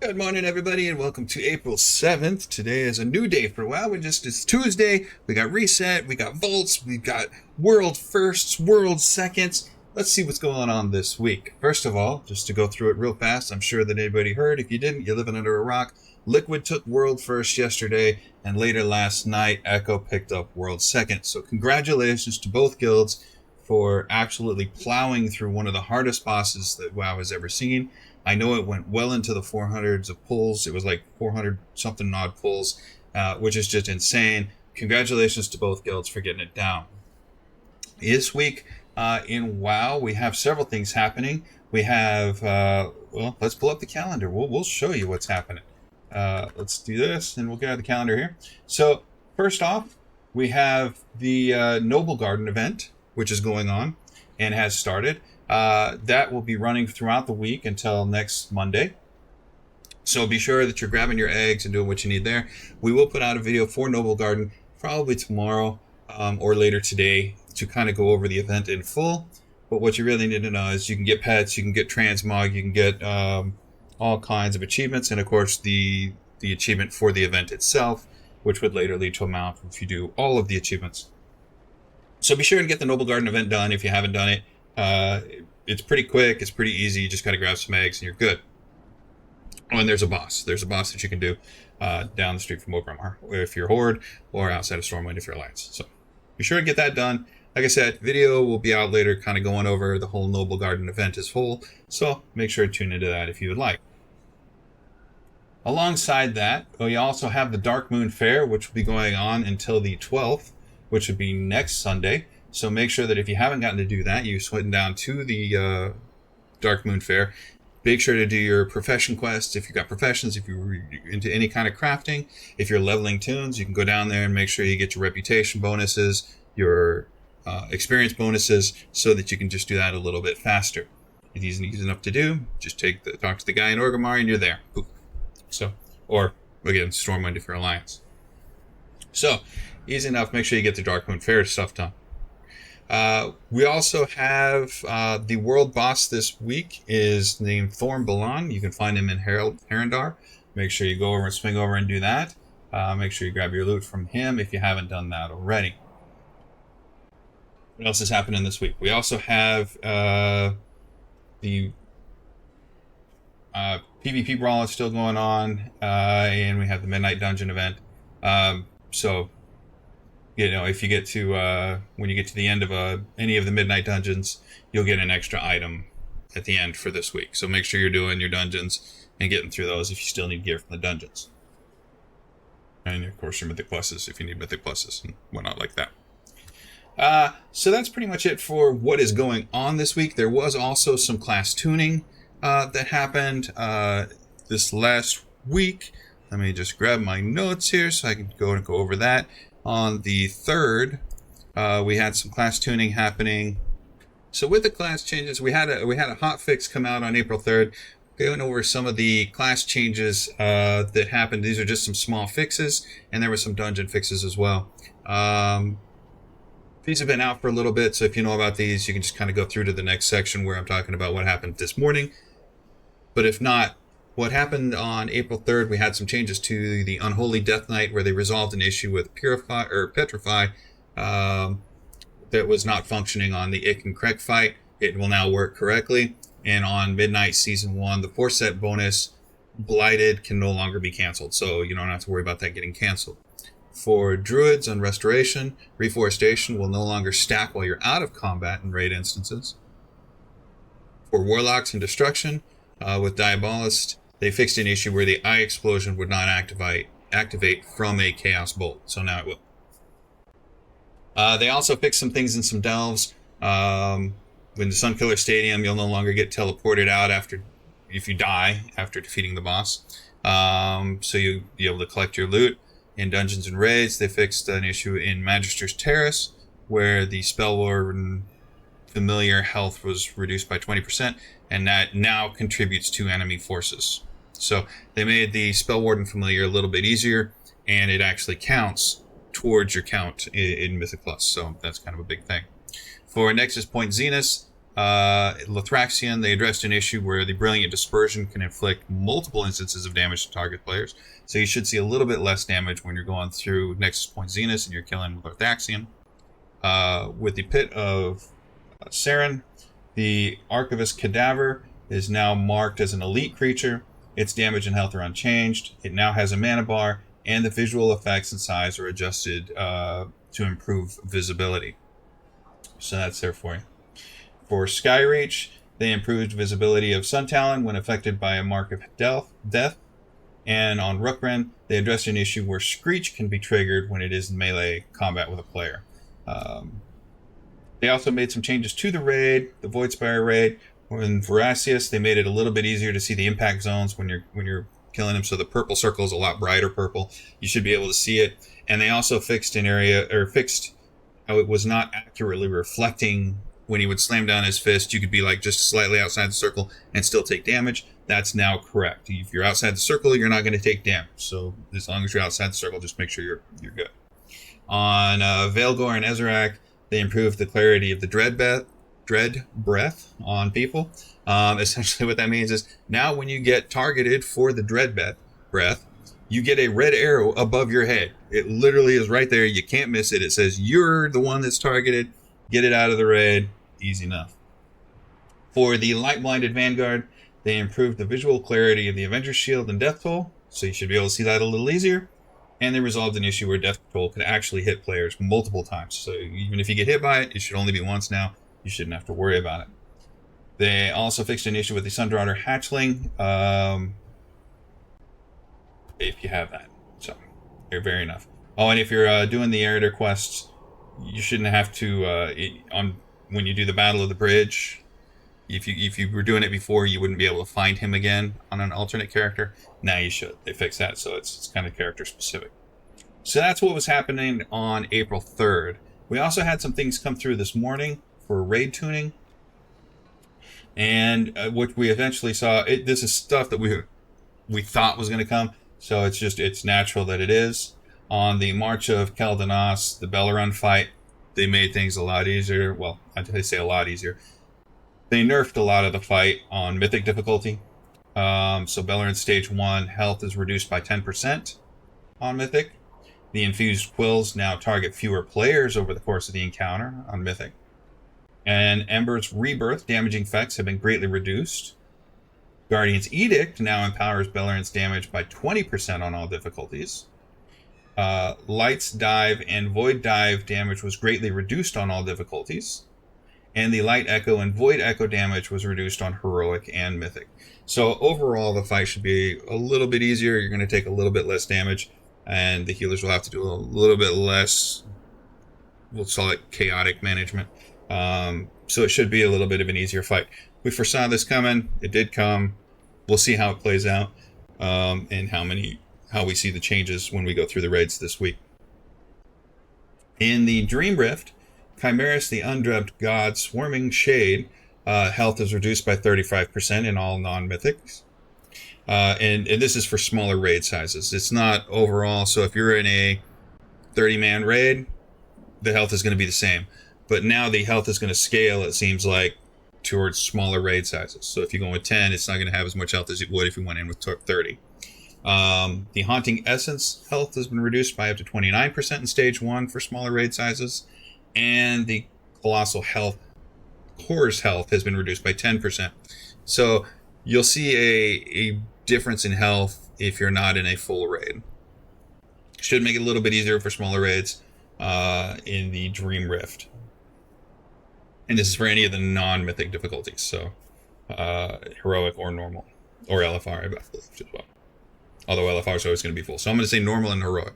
Good morning, everybody, and welcome to April 7th. Today is a new day for WoW. It's Tuesday. We got reset, we got vaults, we got world firsts, world seconds. Let's see what's going on this week. First of all, just to go through it real fast, I'm sure that anybody heard. If you didn't, you're living under a rock. Liquid took world first yesterday, and later last night, Echo picked up world second. So congratulations to both guilds for absolutely plowing through one of the hardest bosses that WoW has ever seen. I know it went well into the 400s of pulls. It was like 400 something odd pulls, which is just insane. Congratulations to both guilds for getting it down. This week in WoW, we have several things happening. We have, well, let's pull up the calendar. We'll show you what's happening. Let's do this, and we'll get out the calendar here. So first off, we have the Noble Garden event, which is going on and has started. That will be running throughout the week until next Monday. So be sure that you're grabbing your eggs and doing what you need there. We will put out a video for Noble Garden probably tomorrow or later today to kind of go over the event in full. But what you really need to know is you can get pets, you can get transmog, you can get all kinds of achievements, and of course the achievement for the event itself, which would later lead to a mount if you do all of the achievements. So be sure to get the Noble Garden event done if you haven't done it. It's pretty quick, it's pretty easy, you just gotta grab some eggs and you're good. Oh, and there's a boss that you can do down the street from Oakramar if you're Horde, or outside of Stormwind if you're Alliance. So be sure to get that done. Like I said, video will be out later kind of going over the whole Noble Garden event as whole, so make sure to tune into that if you would like. Alongside that, we also have the Dark Moon Fair, which will be going on until the 12th, which would be next Sunday. So make sure that if you haven't gotten to do that, you swing down to the Dark Moon Fair. Make sure to do your profession quests. If you've got professions, if you're into any kind of crafting, if you're leveling tunes, you can go down there and make sure you get your reputation bonuses, your experience bonuses, so that you can just do that a little bit faster. It's easy enough to do. Just talk to the guy in Orgrimmar and you're there. Boop. So, or again, Stormwind if you're Alliance. So, easy enough. Make sure you get the Dark Moon Fair stuff done. We also have the world boss this week is named Thorn Balan. You can find him in Herondar. Make sure you go over and swing over and do that. Make sure you grab your loot from him if you haven't done that already. What else is happening this week? We also have the PvP Brawl is still going on, and we have the Midnight Dungeon event. So, you know, if you get to when you get to the end of any of the Midnight Dungeons, you'll get an extra item at the end for this week. So make sure you're doing your dungeons and getting through those if you still need gear from the dungeons. And of course your Mythic Pluses if you need Mythic Pluses and whatnot like that. So that's pretty much it for what is going on this week. There was also some class tuning that happened this last week. Let me just grab my notes here so I can go over that. On the 3rd, we had some class tuning happening. So with the class changes, we had a hot fix come out on April 3rd. Going over some of the class changes that happened. These are just some small fixes, and there were some dungeon fixes as well. These have been out for a little bit, so if you know about these, you can just kind of go through to the next section where I'm talking about what happened this morning. But if not, what happened on April 3rd, we had some changes to the Unholy Death Knight where they resolved an issue with Petrify that was not functioning on the Ick and Krek fight. It will now work correctly. And on Midnight Season 1, the 4-set bonus, Blighted, can no longer be canceled. So you don't have to worry about that getting canceled. For Druids on Restoration, Reforestation will no longer stack while you're out of combat in raid instances. For Warlocks and Destruction, with Diabolist, they fixed an issue where the Eye Explosion would not activate from a Chaos Bolt, so now it will. They also fixed some things in some delves. In the Sunkiller Stadium, you'll no longer get teleported out if you die after defeating the boss. So you'll be able to collect your loot. In Dungeons and Raids, they fixed an issue in Magister's Terrace where the Spellwarden Familiar health was reduced by 20%, and that now contributes to enemy forces. So they made the Spellwarden Familiar a little bit easier, and it actually counts towards your count in Mythic Plus, so that's kind of a big thing. For Nexus Point Zenith, Lothraxion, they addressed an issue where the Brilliant Dispersion can inflict multiple instances of damage to target players. So you should see a little bit less damage when you're going through Nexus Point Zenith and you're killing Lothraxion. With the Pit of Saren, the Archivist Cadaver is now marked as an elite creature. Its damage and health are unchanged. It now has a mana bar, and the visual effects and size are adjusted to improve visibility. So that's there for you. For Skyreach, they improved visibility of Sun Talon when affected by a mark of death. And on Rookren, they addressed an issue where Screech can be triggered when it is in melee combat with a player. They also made some changes to the raid, the Voidspire raid. In Veracius, they made it a little bit easier to see the impact zones when you're killing them. So the purple circle is a lot brighter purple. You should be able to see it. And they also fixed how it was not accurately reflecting when he would slam down his fist. You could be like just slightly outside the circle and still take damage. That's now correct. If you're outside the circle, you're not going to take damage. So as long as you're outside the circle, just make sure you're good. On Veilgore and Ezrak, they improved the clarity of the dread breath on people. Essentially what that means is now when you get targeted for the dread breath, you get a red arrow above your head. It literally is right there. You can't miss it. It says you're the one that's targeted. Get it out of the raid. Easy enough. For the Light Blinded Vanguard, they improved the visual clarity of the Avenger's Shield and Death Toll, so you should be able to see that a little easier. And they resolved an issue where Death Toll could actually hit players multiple times. So even if you get hit by it, it should only be once now. You shouldn't have to worry about it. They also fixed an issue with the Sundaughter Hatchling, if you have that. So, fair enough. Oh, and if you're doing the Eritor quests, you shouldn't have to, when you do the Battle of the Bridge, if you were doing it before, you wouldn't be able to find him again on an alternate character. Now you should. They fixed that, so it's kind of character specific. So that's what was happening on April 3rd. We also had some things come through this morning for raid tuning, and what we eventually saw. This is stuff that we thought was going to come, so it's natural that it is. On the March of Keldanos, the Bellerun fight, they made things a lot easier. Well, I say a lot easier. They nerfed a lot of the fight on Mythic difficulty. So Bellerun Stage 1 health is reduced by 10% on Mythic. The infused quills now target fewer players over the course of the encounter on Mythic. And Ember's Rebirth damaging effects have been greatly reduced. Guardian's Edict now empowers Bellerun's damage by 20% on all difficulties. Light's Dive and Void Dive damage was greatly reduced on all difficulties. And the Light Echo and Void Echo damage was reduced on Heroic and Mythic. So overall, the fight should be a little bit easier. You're going to take a little bit less damage, and the healers will have to do a little bit less, we'll call it chaotic management. So it should be a little bit of an easier fight. We foresaw this coming. It did come. We'll see how it plays out, and how we see the changes when we go through the raids this week. In the Dream Rift, Chimeras, the Undrubbed God, Swarming Shade, health is reduced by 35% in all non-mythics. And this is for smaller raid sizes. It's not overall, so if you're in a 30-man raid, the health is going to be the same. But now the health is going to scale, it seems like, towards smaller raid sizes. So if you go with 10, it's not going to have as much health as it would if you went in with 30. The Haunting Essence health has been reduced by up to 29% in Stage 1 for smaller raid sizes. And the Colossal Core's health has been reduced by 10%. So you'll see a difference in health if you're not in a full raid. Should make it a little bit easier for smaller raids in the Dream Rift. And this is for any of the non-mythic difficulties, so heroic or normal, or LFR, I believe, as well. Although LFR is always going to be full. So I'm going to say normal and heroic.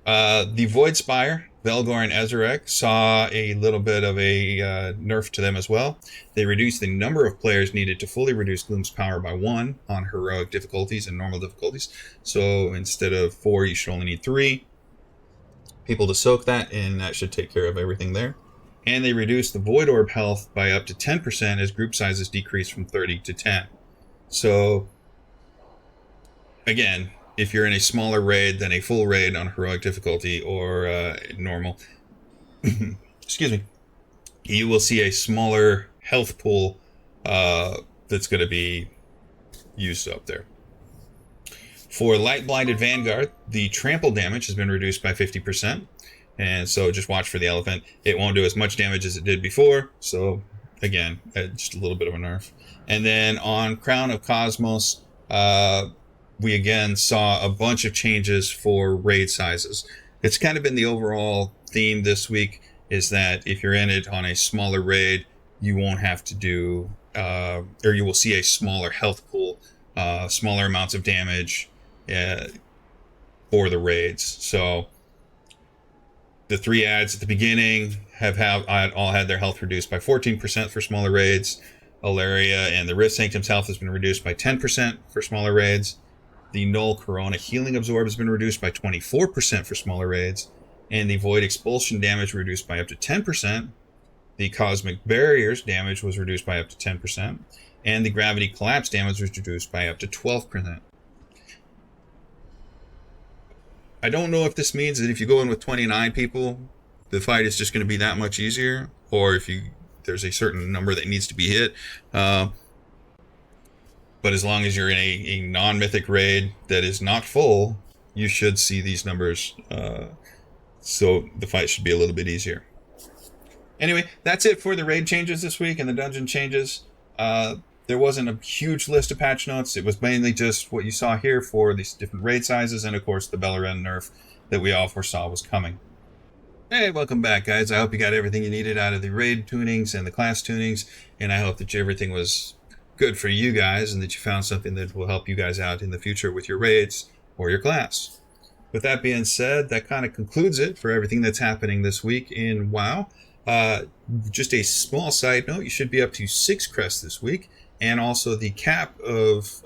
The Voidspire, Veilgore and Ezrak, saw a little bit of a nerf to them as well. They reduced the number of players needed to fully reduce Gloom's power by 1 on heroic difficulties and normal difficulties. So instead of 4, you should only need 3 people to soak that, and that should take care of everything there. And they reduced the Void Orb health by up to 10% as group sizes decrease from 30 to 10. So, again, if you're in a smaller raid than a full raid on heroic difficulty or normal, excuse me, you will see a smaller health pool that's going to be used up there. For Light Blinded Vanguard, the trample damage has been reduced by 50%. And so just watch for the elephant. It won't do as much damage as it did before. So again, just a little bit of a nerf. And then on Crown of Cosmos, we again saw a bunch of changes for raid sizes. It's kind of been the overall theme this week, is that if you're in it on a smaller raid, you won't have to do, or you will see a smaller health pool, smaller amounts of damage for the raids. So the 3 ads at the beginning have all had their health reduced by 14% for smaller raids. Alaria and the Rift Sanctum's health has been reduced by 10% for smaller raids. The Null Corona Healing Absorb has been reduced by 24% for smaller raids. And the Void Expulsion damage reduced by up to 10%. The Cosmic Barriers damage was reduced by up to 10%. And the Gravity Collapse damage was reduced by up to 12%. I don't know if this means that if you go in with 29 people, the fight is just going to be that much easier, or if there's a certain number that needs to be hit. But as long as you're in a non-mythic raid that is not full, you should see these numbers. So the fight should be a little bit easier. Anyway, that's it for the raid changes this week and the dungeon changes. There wasn't a huge list of patch notes. It was mainly just what you saw here for these different raid sizes, and of course the Beleren nerf that we all foresaw was coming. Hey, welcome back, guys. I hope you got everything you needed out of the raid tunings and the class tunings, and I hope that everything was good for you guys and that you found something that will help you guys out in the future with your raids or your class. With that being said, that kind of concludes it for everything that's happening this week in WoW. Just a small side note, you should be up to 6 crests this week. And also the cap of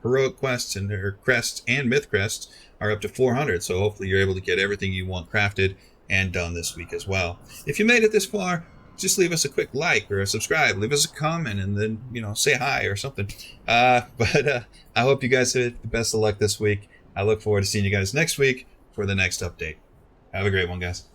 heroic quests and their crests and myth crests are up to 400. So hopefully you're able to get everything you want crafted and done this week as well. If you made it this far, just leave us a quick like or a subscribe. Leave us a comment and then, say hi or something. But I hope you guys have the best of luck this week. I look forward to seeing you guys next week for the next update. Have a great one, guys.